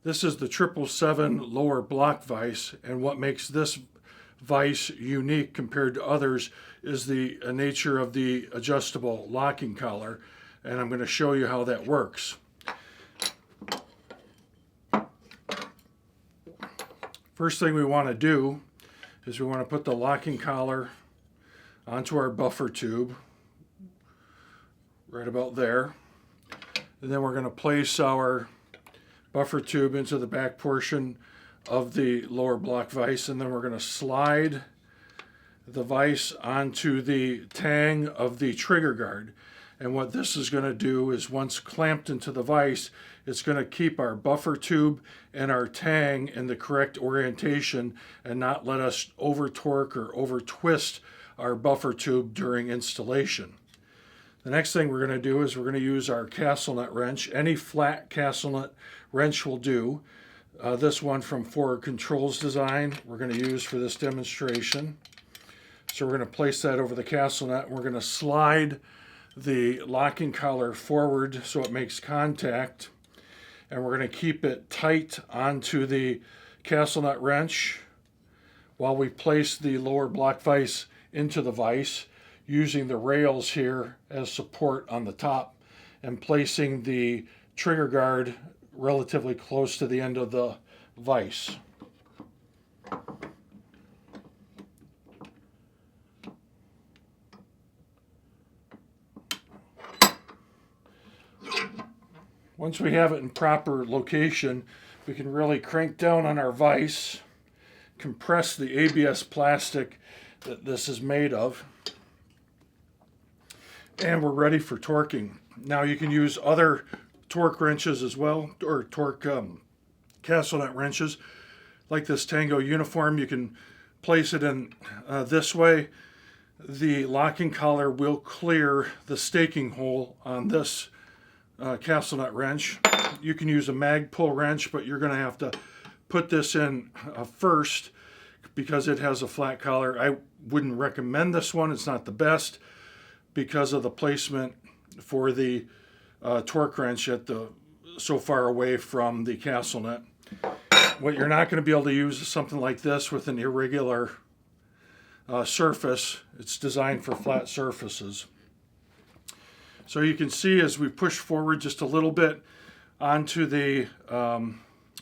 This is the 777 lower block vise, and what makes this vise unique compared to others is the nature of the adjustable locking collar, and I'm going to show you how that works. First thing we want to do is we want to put the locking collar onto our buffer tube right about there, and then we're going to place our buffer tube into the back portion of the lower block vise, and then we're going to slide the vise onto the tang of the trigger guard. And what this is going to do is, once clamped into the vise, it's going to keep our buffer tube and our tang in the correct orientation and not let us over torque or over twist our buffer tube during installation. The next thing we're going to do is we're going to use our castle nut wrench. Any flat castle nut wrench will do. This one from Forward Controls Design we're going to use for this demonstration. So we're going to place that over the castle nut. We're going to slide the locking collar forward so it makes contact, and we're going to keep it tight onto the castle nut wrench while we place the lower block vise into the vise, using the rails here as support on the top and placing the trigger guard relatively close to the end of the vise. Once we have it in proper location, we can really crank down on our vise, compress the ABS plastic that this is made of, and we're ready for torquing. Now you can use other torque wrenches as well, or torque castle nut wrenches, like this Tango Uniform. You can place it in this way. The locking collar will clear the staking hole on this castle nut wrench. You can use a mag pull wrench, but you're going to have to put this in first because it has a flat collar. I wouldn't recommend this one. It's not the best because of the placement for the torque wrench at so far away from the castle nut. What you're not going to be able to use is something like this with an irregular surface. It's designed for flat surfaces. So you can see as we push forward just a little bit onto the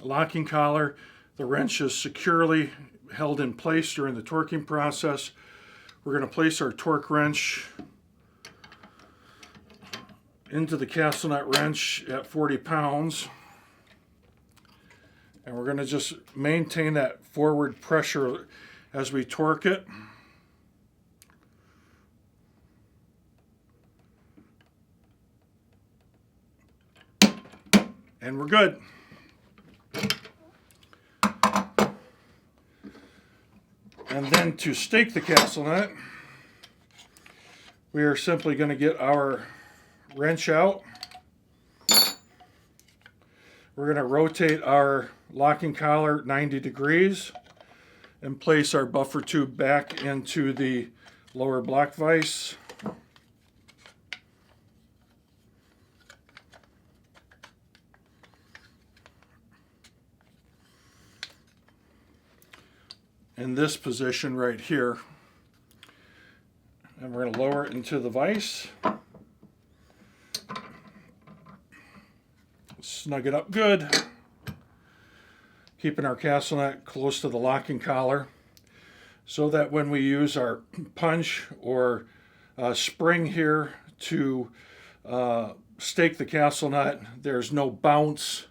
locking collar, the wrench is securely held in place during the torquing process. We're going to place our torque wrench into the castle nut wrench at 40 pounds. And we're going to just maintain that forward pressure as we torque it. And we're good. And then to stake the castle nut, we are simply going to get our wrench out. We're going to rotate our locking collar 90 degrees and place our buffer tube back into the lower block vise. In this position right here, and we're going to lower it into the vise. Snug it up good, keeping our castle nut close to the locking collar so that when we use our punch or spring here to stake the castle nut, there's no bounce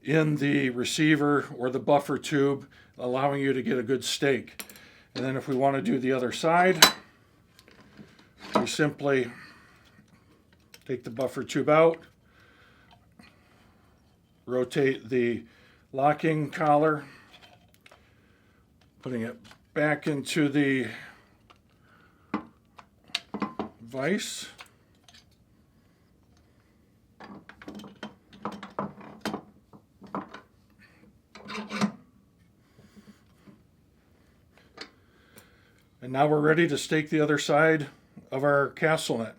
in the receiver or the buffer tube, allowing you to get a good stake. And then if we want to do the other side, we simply take the buffer tube out, rotate the locking collar, putting it back into the vise. And now we're ready to stake the other side of our castle nut.